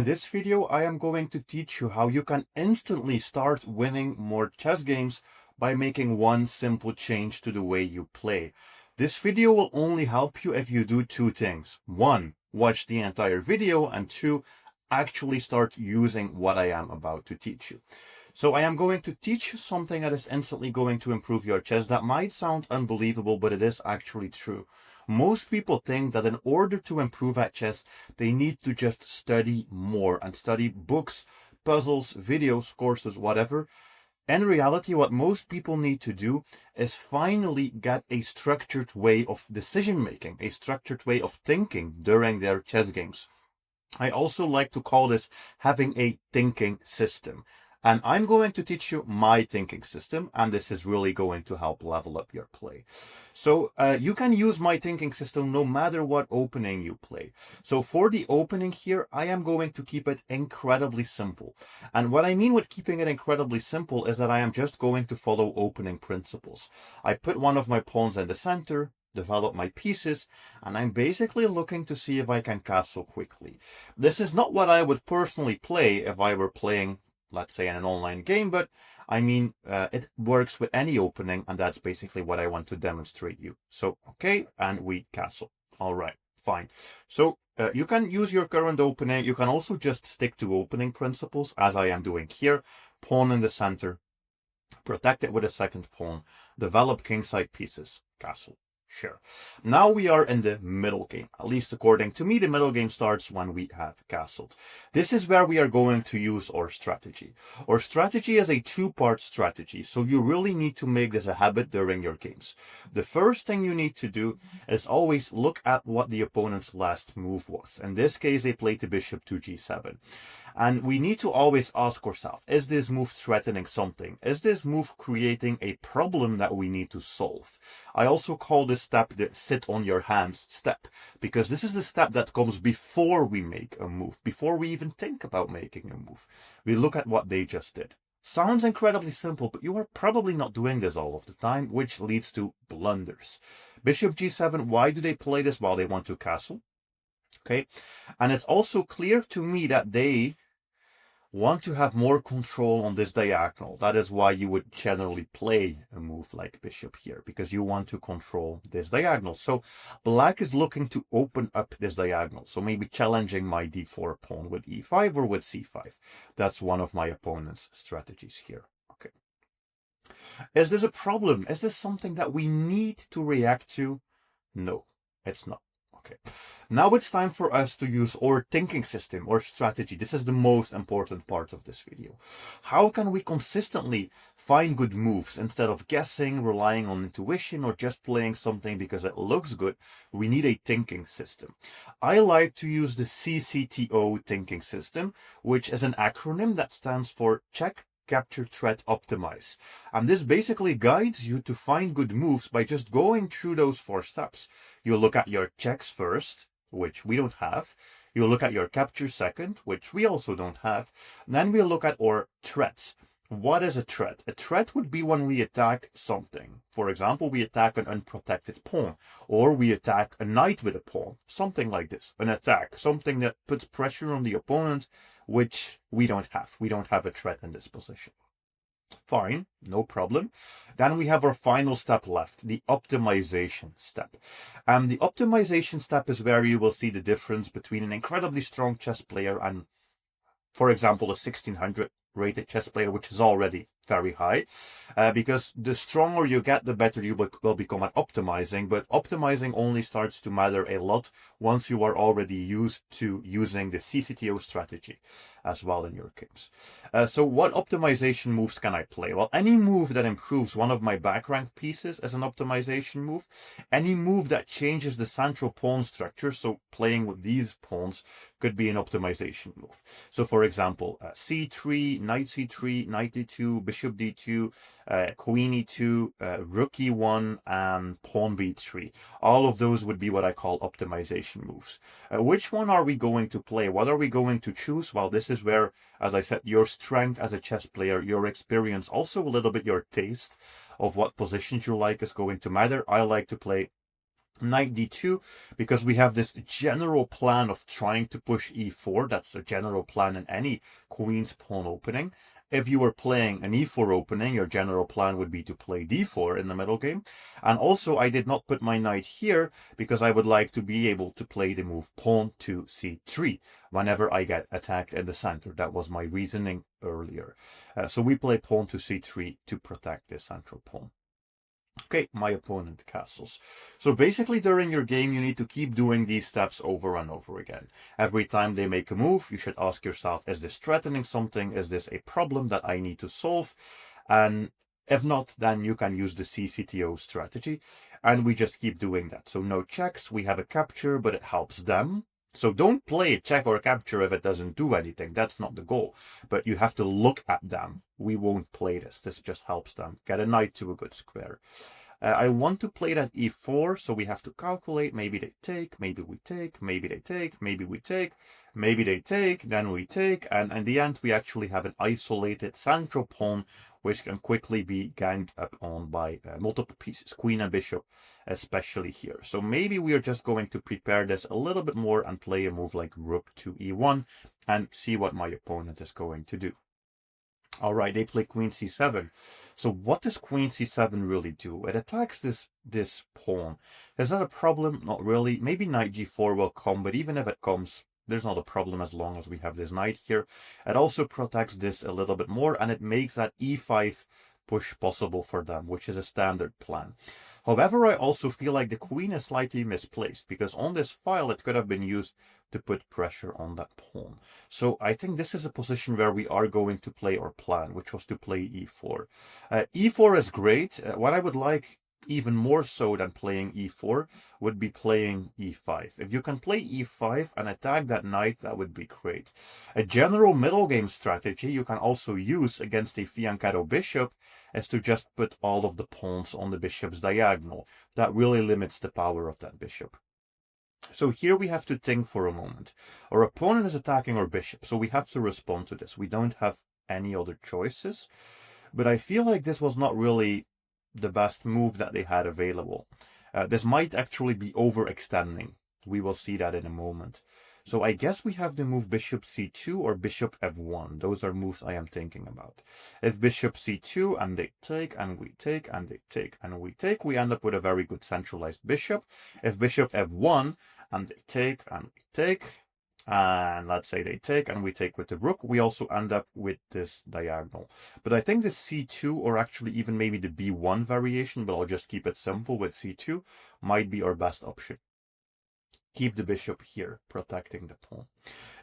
In this video, I am going to teach you how you can instantly start winning more chess games by making one simple change to the way you play. This video will only help you if you do two things. One, watch the entire video, and two, actually start using what I am about to teach you. So I am going to teach you something that is instantly going to improve your chess. That might sound unbelievable, but it is actually true. Most people think that in order to improve at chess, they need to just study more and study books, puzzles, videos, courses, whatever. In reality, what most people need to do is finally get a structured way of decision making, a structured way of thinking during their chess games. I also like to call this having a thinking system. And I'm going to teach you my thinking system, and this is really going to help level up your play. So you can use my thinking system no matter what opening you play. So for the opening here, I am going to keep it incredibly simple. And what I mean with keeping it incredibly simple is that I am just going to follow opening principles. I put one of my pawns in the center, develop my pieces, and I'm basically looking to see if I can castle quickly. This is not what I would personally play if I were playing, let's say, in an online game, but I mean, it works with any opening, and that's basically what I want to demonstrate you. So, okay, and we castle. All right, fine. So you can use your current opening. You can also just stick to opening principles, as I am doing here. Pawn in the center, protect it with a second pawn, develop kingside pieces, castle. Sure. Now we are in the middle game. At least according to me, the middle game starts when we have castled. This is where we are going to use our strategy. Our strategy is a two-part strategy, so you really need to make this a habit during your games. The first thing you need to do is always look at what the opponent's last move was. In this case, they played the bishop to g7. And we need to always ask ourselves, is this move threatening something? Is this move creating a problem that we need to solve? I also call this step the sit on your hands step, because this is the step that comes before we make a move, before we even think about making a move. We look at what they just did. Sounds incredibly simple, but you are probably not doing this all of the time, which leads to blunders. Bishop g7, why do they play this? While they want to castle. Okay, and it's also clear to me that they want to have more control on this diagonal. That is why you would generally play a move like bishop here, because you want to control this diagonal. So black is looking to open up this diagonal. So maybe challenging my d4 pawn with e5 or with c5. That's one of my opponent's strategies here. Okay. Is this a problem? Is this something that we need to react to? No, it's not. Okay, now it's time for us to use our thinking system or strategy. This is the most important part of this video. How can we consistently find good moves instead of guessing, relying on intuition, or just playing something because it looks good? We need a thinking system. I like to use the CCTO thinking system, which is an acronym that stands for check, capture, threat, optimize. And this basically guides you to find good moves by just going through those 4 steps. You look at your checks first, which we don't have. You look at your capture second, which we also don't have. And then we look at our threats. What is a threat? A threat would be when we attack something. For example, we attack an unprotected pawn, or we attack a knight with a pawn, something like this. An attack, something that puts pressure on the opponent, which we don't have. We don't have a threat in this position. Fine, no problem. Then we have our final step left, the optimization step. The optimization step is where you will see the difference between an incredibly strong chess player and, for example, a 1600 rated chess player, which is already very high, because the stronger you get, the better you will become at optimizing. But optimizing only starts to matter a lot once you are already used to using the CCTO strategy as well in your games. So what optimization moves can I play? Well, any move that improves one of my back rank pieces is an optimization move. Any move that changes the central pawn structure, so playing with these pawns, could be an optimization move. So for example, c3, knight c3, knight d2, bishop d2, queen e2, rook e1, and pawn b3. All of those would be what I call optimization moves. Which one are we going to play? What are we going to choose? Well, this is where, as I said, your strength as a chess player, your experience, also a little bit your taste of what positions you like is going to matter. I like to play Knight d2, because we have this general plan of trying to push e4. That's the general plan in any queen's pawn opening. If you were playing an e4 opening, your general plan would be to play d4 in the middle game. And also, I did not put my knight here because I would like to be able to play the move pawn to c3 whenever I get attacked in the center. That was my reasoning earlier. So we play pawn to c3 to protect this central pawn. Okay, my opponent castles. So basically during your game, you need to keep doing these steps over and over again. Every time they make a move, you should ask yourself, is this threatening something? Is this a problem that I need to solve? And if not, then you can use the CCTO strategy. And we just keep doing that. So no checks, we have a capture, but it helps them. So don't play check or capture if it doesn't do anything. That's not the goal. But you have to look at them. We won't play this. This just helps them get a knight to a good square. I want to play that e4, so we have to calculate. Maybe they take, maybe we take, maybe they take, maybe we take, maybe they take, then we take. And in the end, we actually have an isolated central pawn, which can quickly be ganged up on by multiple pieces, queen and bishop, especially here. So maybe we are just going to prepare this a little bit more and play a move like rook to e1 and see what my opponent is going to do. All right, they play queen c7. So what does queen c7 really do? It attacks this pawn. Is that a problem? Not really. Maybe knight g4 will come, but even if it comes, there's not a problem as long as we have this knight here. It also protects this a little bit more, and it makes that e5 push possible for them, which is a standard plan. However, I also feel like the queen is slightly misplaced, because on this file it could have been used to put pressure on that pawn. So I think this is a position where we are going to play our plan, which was to play e4. E4 is great. What I would like even more so than playing e4 would be playing e5. If you can play e5 and attack that knight, that would be great. A general middle game strategy you can also use against a fianchetto bishop is to just put all of the pawns on the bishop's diagonal. That really limits the power of that bishop. So here we have to think for a moment. Our opponent is attacking our bishop, so we have to respond to this. We don't have any other choices. But I feel like this was not really the best move that they had available. This might actually be overextending. We will see that in a moment. So I guess we have the move bishop c2 or bishop f1. Those are moves I am thinking about. If bishop c2 and they take and we take and they take and we take, we end up with a very good centralized bishop. If bishop f1 and they take and we take, and let's say they take and we take with the rook, we also end up with this diagonal. But I think the c2 or actually even maybe the b1 variation, but I'll just keep it simple with c2, might be our best option. Keep the bishop here, protecting the pawn.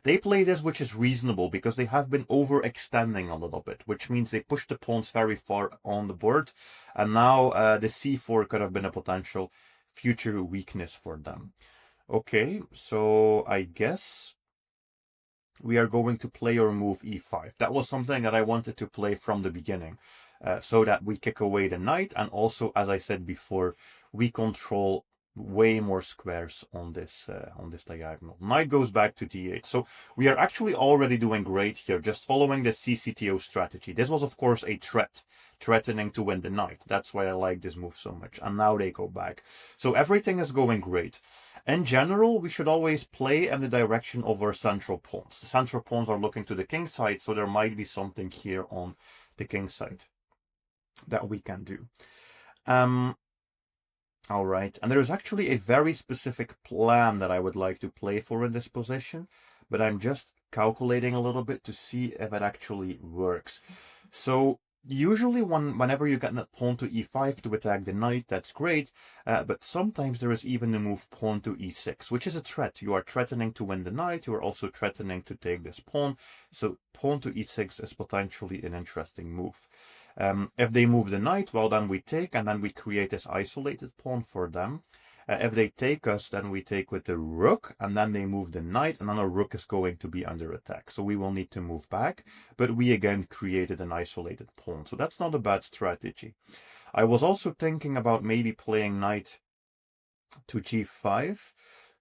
They play this, which is reasonable because they have been overextending a little bit, which means they push the pawns very far on the board. And now the c4 could have been a potential future weakness for them. Okay, so I guess we are going to play or move e5. That was something that I wanted to play from the beginning, so that we kick away the knight, and also, as I said before, we control way more squares on this diagonal. Knight goes back to d8. So we are actually already doing great here, just following the CCTO strategy. This was, of course, a threat, threatening to win the knight. That's why I like this move so much. And now they go back. So everything is going great. In general, we should always play in the direction of our central pawns. The central pawns are looking to the king side, so there might be something here on the king side that we can do. All right, and there is actually a very specific plan that I would like to play for in this position, but I'm just calculating a little bit to see if it actually works. So usually whenever you get that pawn to e5 to attack the knight, that's great, but sometimes there is even the move pawn to e6, which is a threat. You are threatening to win the knight, you are also threatening to take this pawn, so pawn to e6 is potentially an interesting move. If they move the knight, well, then we take, and then we create this isolated pawn for them. If they take us, then we take with the rook, and then they move the knight, and then our rook is going to be under attack. So we will need to move back, but we again created an isolated pawn. So that's not a bad strategy. I was also thinking about maybe playing knight to g5.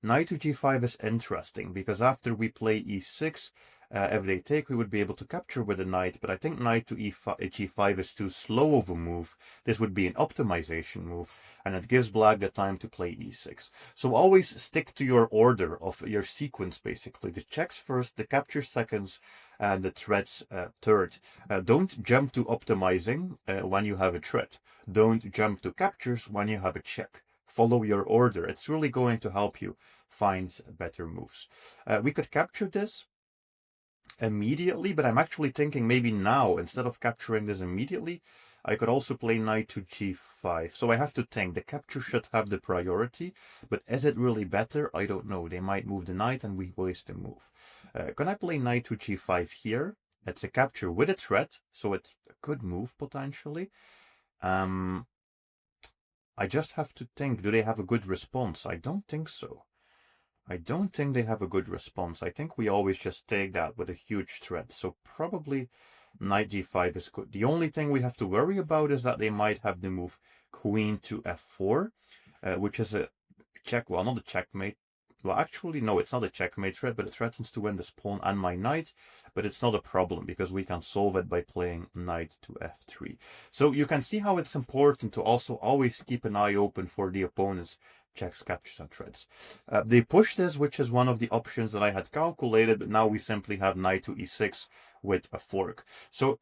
Knight to g5 is interesting, because after we play e6, If they take, we would be able to capture with a knight, but I think knight to g5 is too slow of a move. This would be an optimization move, and it gives black the time to play e6. So always stick to your order of your sequence, basically. The checks first, the capture seconds, and the threats third. Don't jump to optimizing when you have a threat. Don't jump to captures when you have a check. Follow your order. It's really going to help you find better moves. We could capture this immediately, but I'm actually thinking maybe now, instead of capturing this immediately, I could also play knight to g5. So I have to think, the capture should have the priority, but is it really better? I don't know. They might move the knight and we waste a move. Can I play knight to g5 here? It's a capture with a threat, so it's a good move potentially. I just have to think, do they have a good response? I don't think so. I don't think they have a good response. I think we always just take that with a huge threat. So probably knight g5 is good. The only thing we have to worry about is that they might have the move queen to f4, which is a check, well, not a checkmate. Well, actually, no, it's not a checkmate threat, but it threatens to win this pawn and my knight. But it's not a problem because we can solve it by playing knight to f3. So you can see how it's important to also always keep an eye open for the opponent's checks, captures, and threats. They push this, which is one of the options that I had calculated, but now we simply have knight to e6 with a fork. So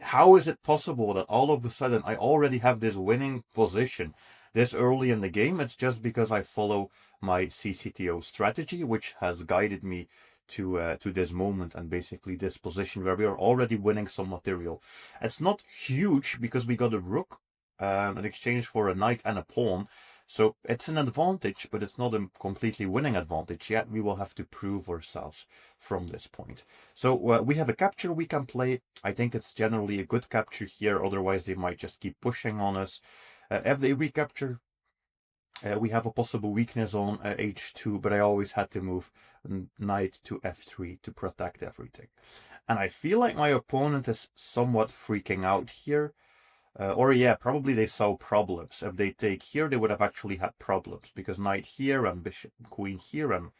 how is it possible that all of a sudden I already have this winning position this early in the game? It's just because I follow my CCTO strategy, which has guided me to this moment and basically this position where we are already winning some material. It's not huge because we got a rook in exchange for a knight and a pawn. So it's an advantage, but it's not a completely winning advantage yet. We will have to prove ourselves from this point. So we have a capture we can play. I think it's generally a good capture here. Otherwise, they might just keep pushing on us. If they recapture, we have a possible weakness on h2, but I always had to move knight to f3 to protect everything. And I feel like my opponent is somewhat freaking out here. Or yeah, probably they saw problems. If they take here, they would have actually had problems because knight here and bishop, queen here, and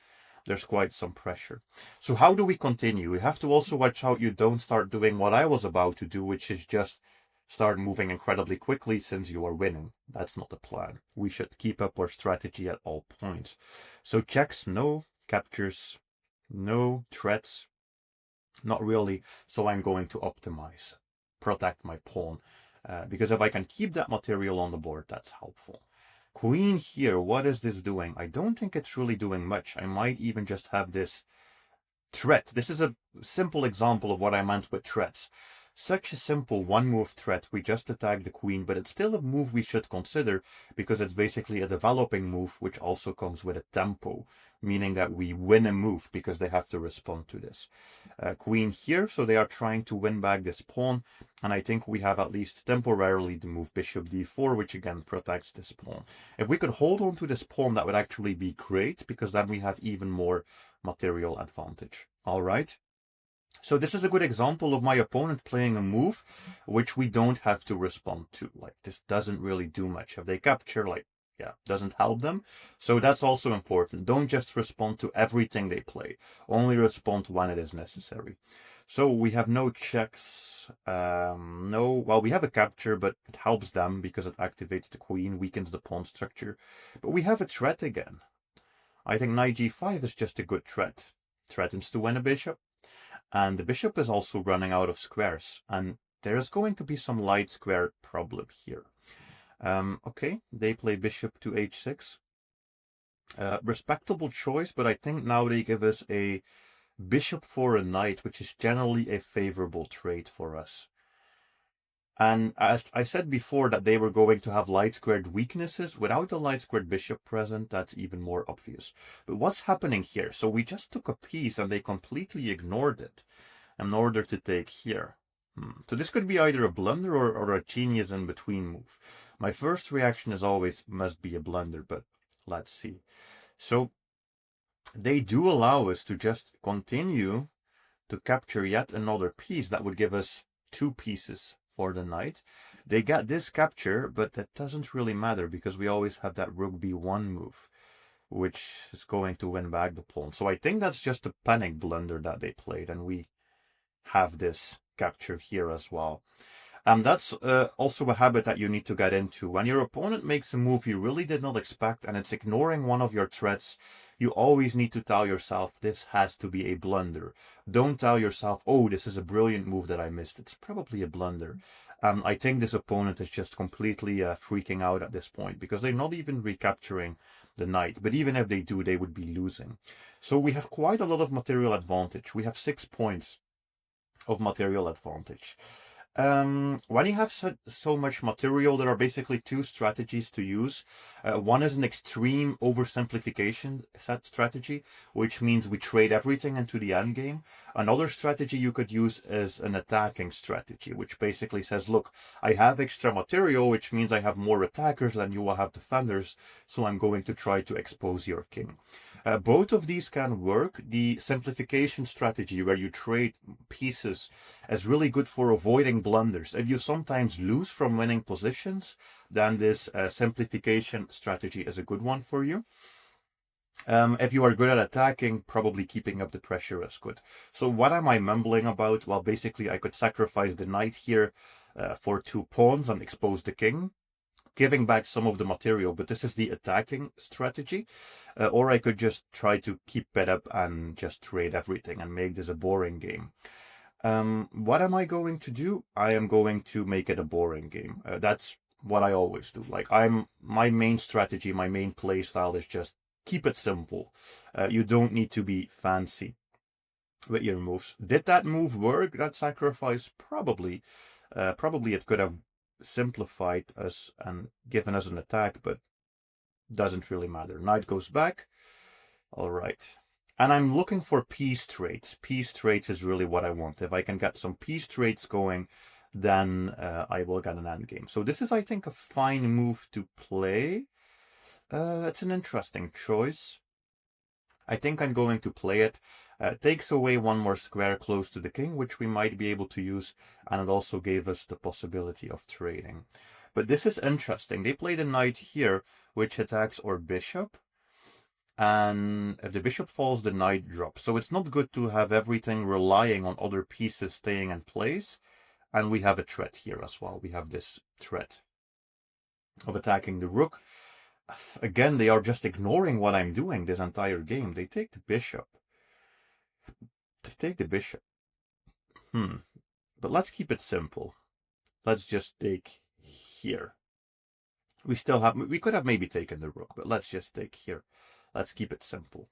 there's quite some pressure. So how do we continue? You have to also watch out you don't start doing what I was about to do, which is just start moving incredibly quickly since you are winning. That's not the plan. We should keep up our strategy at all points. So checks, no. Captures, no. Threats, not really. So I'm going to optimize, protect my pawn. Because if I can keep that material on the board, that's helpful. Queen here, what is this doing? I don't think it's really doing much. I might even just have this threat. This is a simple example of what I meant with threats. Such a simple one-move threat. We just attack the queen, but it's still a move we should consider because it's basically a developing move, which also comes with a tempo, meaning that we win a move because they have to respond to this. Queen here, so they are trying to win back this pawn, and I think we have at least temporarily the move bishop d4, which again protects this pawn. If we could hold on to this pawn, that would actually be great because then we have even more material advantage. All right. So this is a good example of my opponent playing a move which we don't have to respond to. Like, this doesn't really do much. If they capture, like, yeah, doesn't help them. So that's also important. Don't just respond to everything they play. Only respond when it is necessary. So we have no checks. Well, we have a capture, but it helps them because it activates the queen, weakens the pawn structure. But we have a threat again. I think knight g5 is just a good threat. Threatens to win a bishop. And the bishop is also running out of squares. And there is going to be some light square problem here. Okay, they play bishop to h6. Respectable choice, but I think now they give us a bishop for a knight, which is generally a favorable trade for us. And as I said before that they were going to have light squared weaknesses. Without the light squared bishop present, that's even more obvious. But what's happening here? So we just took a piece and they completely ignored it in order to take here. So this could be either a blunder or a genius in between move. My first reaction is always must be a blunder, but let's see. So they do allow us to just continue to capture yet another piece that would give us two pieces for the knight. They get this capture, but that doesn't really matter because we always have that rook b1 move, which is going to win back the pawn. So I think that's just a panic blunder that they played, and we have this capture here as well. That's also a habit that you need to get into. When your opponent makes a move you really did not expect and it's ignoring one of your threats, you always need to tell yourself, this has to be a blunder. Don't tell yourself, oh, this is a brilliant move that I missed. It's probably a blunder. I think this opponent is just completely freaking out at this point because they're not even recapturing the knight. But even if they do, they would be losing. So we have quite a lot of material advantage. We have 6 points of material advantage. When you have so much material, there are basically 2 strategies to use. One is an extreme oversimplification strategy, which means we trade everything into the endgame. Another strategy you could use is an attacking strategy, which basically says, look, I have extra material, which means I have more attackers than you will have defenders, so I'm going to try to expose your king. Both of these can work. The simplification strategy, where you trade pieces, is really good for avoiding blunders. If you sometimes lose from winning positions, then this simplification strategy is a good one for you. If you are good at attacking, probably keeping up the pressure is good. So what am I mumbling about? Well, basically I could sacrifice the knight here for 2 pawns and expose the king, giving back some of the material, but this is the attacking strategy. Or I could just try to keep it up and just trade everything and make this a boring game. What am I going to do? I am going to make it a boring game. That's what I always do. Like, my main strategy, my main play style is just keep it simple. You don't need to be fancy with your moves. Did that move work, that sacrifice? Probably. Probably it could have simplified us and given us an attack, but doesn't really matter. Knight goes back. All right. And I'm looking for piece trades. Piece trades is really what I want. If I can get some piece trades going, then I will get an endgame. So this is, I think, a fine move to play. It's an interesting choice. I think I'm going to play it. Takes away 1 more square close to the king, which we might be able to use, and it also gave us the possibility of trading. But this is interesting. They played a knight here, which attacks our bishop. And if the bishop falls, the knight drops. So it's not good to have everything relying on other pieces staying in place. And we have a threat here as well. We have this threat of attacking the rook. Again, they are just ignoring what I'm doing this entire game. They take the bishop. They take the bishop. But let's keep it simple. Let's just take here. We could have maybe taken the rook, but let's just take here. Let's keep it simple.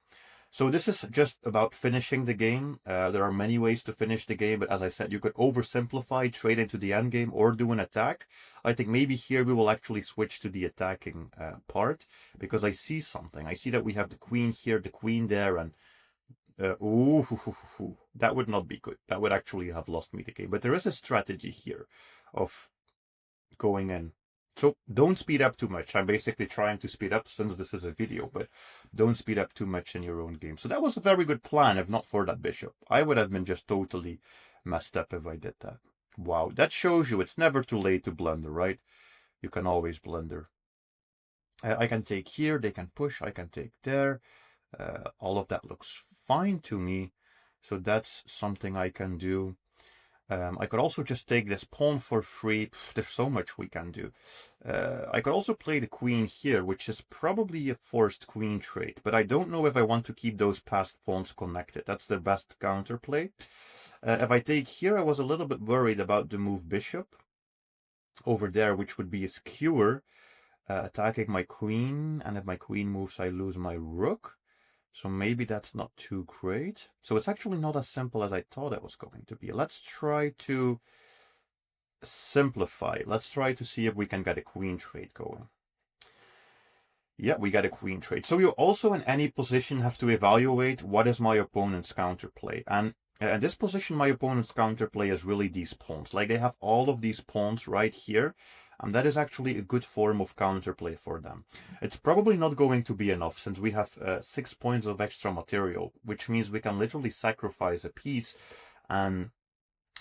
So this is just about finishing the game. There are many ways to finish the game, but as I said, you could oversimplify, trade into the endgame, or do an attack. I think maybe here we will actually switch to the attacking part, because I see something. I see that we have the queen here, the queen there, and that would not be good. That would actually have lost me the game. But there is a strategy here of going in. So don't speed up too much. I'm basically trying to speed up since this is a video, but don't speed up too much in your own game. So that was a very good plan, if not for that bishop. I would have been just totally messed up if I did that. Wow, that shows you it's never too late to blunder, right? You can always blunder. I can take here, they can push, I can take there. All of that looks fine to me. So that's something I can do. I could also just take this pawn for free. There's so much we can do. I could also play the queen here, which is probably a forced queen trade, but I don't know if I want to keep those passed pawns connected. That's the best counterplay. If I take here, I was a little bit worried about the move bishop over there, which would be a skewer, attacking my queen, and if my queen moves, I lose my rook. So maybe that's not too great. So it's actually not as simple as I thought it was going to be. Let's try to simplify. Let's try to see if we can get a queen trade going. Yeah, we got a queen trade. So you also in any position have to evaluate what is my opponent's counterplay. And in this position, my opponent's counterplay is really these pawns. Like they have all of these pawns right here. And that is actually a good form of counterplay for them. It's probably not going to be enough since we have 6 points of extra material, which means we can literally sacrifice a piece and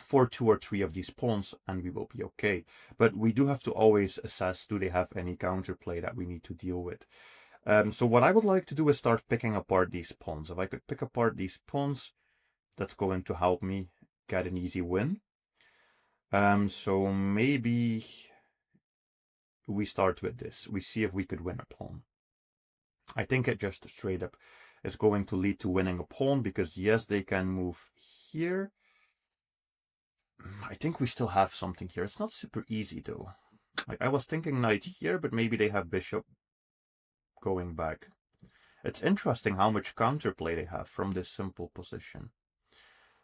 for 2 or 3 of these pawns and we will be okay. But we do have to always assess, do they have any counterplay that we need to deal with? So what I would like to do is start picking apart these pawns. If I could pick apart these pawns, that's going to help me get an easy win. So maybe we start with this. We see if we could win a pawn. I think it just straight up is going to lead to winning a pawn because yes, they can move here. I think we still have something here. It's not super easy though. Like I was thinking knight here, but maybe they have bishop going back. It's interesting how much counterplay they have from this simple position.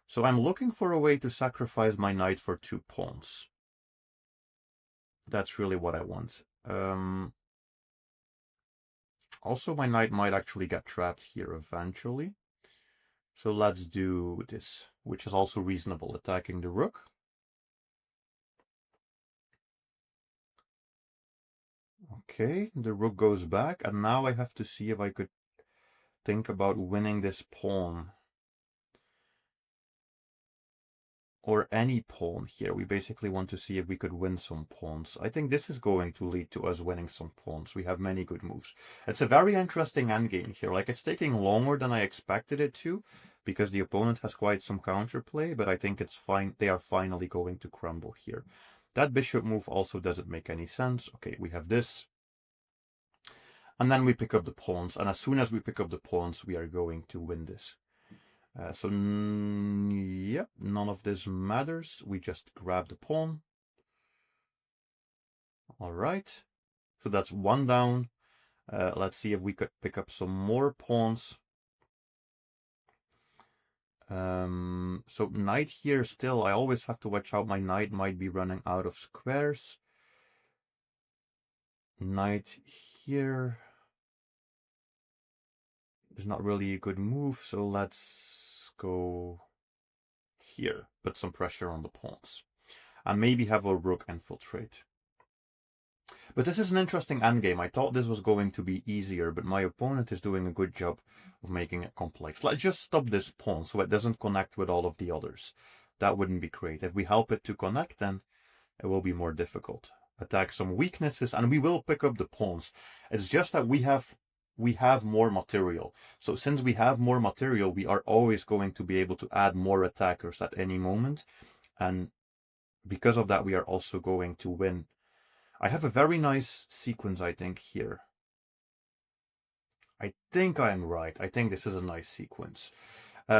So I'm looking for a way to sacrifice my knight for 2 pawns. That's really what I want. Also, my knight might actually get trapped here eventually. So let's do this, which is also reasonable, attacking the rook. Okay, the rook goes back, and now I have to see if I could think about winning this pawn. Or any pawn here. We basically want to see if we could win some pawns. I think this is going to lead to us winning some pawns. We have many good moves. It's a very interesting endgame here. Like, it's taking longer than I expected it to, because the opponent has quite some counterplay, but I think it's fine. They are finally going to crumble here. That bishop move also doesn't make any sense. Okay, we have this. And then we pick up the pawns. And as soon as we pick up the pawns, we are going to win this. Yep, none of this matters. We just grab the pawn. All right. So that's 1 down. Let's see if we could pick up some more pawns. So knight here still, I always have to watch out. My knight might be running out of squares. Knight here is not really a good move. So let's go here, put some pressure on the pawns, and maybe have a rook infiltrate. But this is an interesting endgame. I thought this was going to be easier, but my opponent is doing a good job of making it complex. Let's just stop this pawn so it doesn't connect with all of the others. That wouldn't be great. If we help it to connect, then it will be more difficult. Attack some weaknesses, and we will pick up the pawns. It's just that we have more material. So since we have more material, we are always going to be able to add more attackers at any moment. And because of that, we are also going to win. I have a very nice sequence, I think, here. I think I am right. I think this is a nice sequence.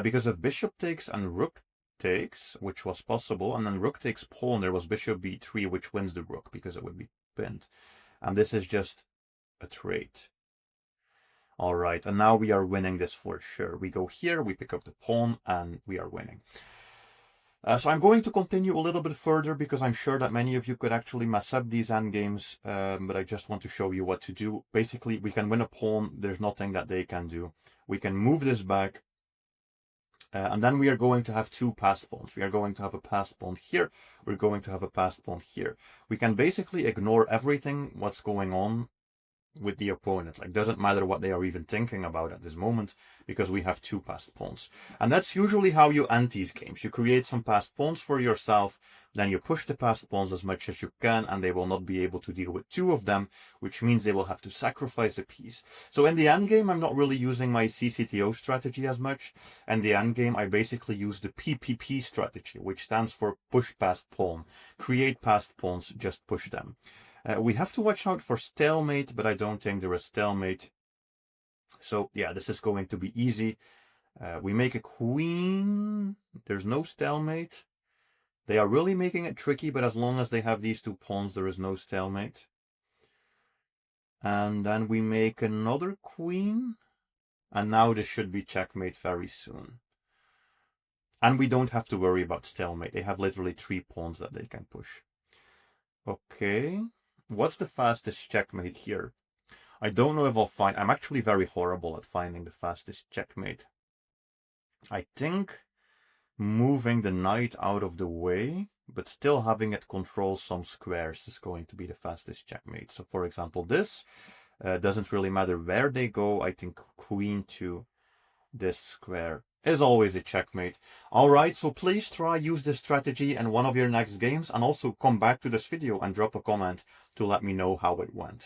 Because if bishop takes and rook takes, which was possible, and then rook takes pawn, there was bishop b3, which wins the rook because it would be pinned. And this is just a trait. All right, and now we are winning this for sure. We go here, we pick up the pawn, and we are winning. So I'm going to continue a little bit further because I'm sure that many of you could actually mess up these endgames, but I just want to show you what to do. Basically, we can win a pawn. There's nothing that they can do. We can move this back, and then we are going to have 2 passed pawns. We are going to have a passed pawn here. We're going to have a passed pawn here. We can basically ignore everything what's going on with the opponent. Like, doesn't matter what they are even thinking about at this moment, because we have 2 passed pawns. And that's usually how you end these games. You create some passed pawns for yourself, then you push the passed pawns as much as you can, and they will not be able to deal with 2 of them, which means they will have to sacrifice a piece. So in the endgame, I'm not really using my CCTO strategy as much. In the endgame, I basically use the PPP strategy, which stands for push passed pawn. Create passed pawns, just push them. We have to watch out for stalemate, but I don't think there is stalemate. So yeah, this is going to be easy. We make a queen. There's no stalemate. They are really making it tricky, but as long as they have these 2 pawns, there is no stalemate. And then we make another queen. And now this should be checkmate very soon. And we don't have to worry about stalemate. They have literally 3 pawns that they can push. Okay. What's the fastest checkmate here? I don't know if I'll find... I'm actually very horrible at finding the fastest checkmate. I think moving the knight out of the way, but still having it control some squares is going to be the fastest checkmate. So for example, this doesn't really matter where they go. I think queen to this square is always a checkmate. All right, so please use this strategy in one of your next games, and also come back to this video and drop a comment to let me know how it went.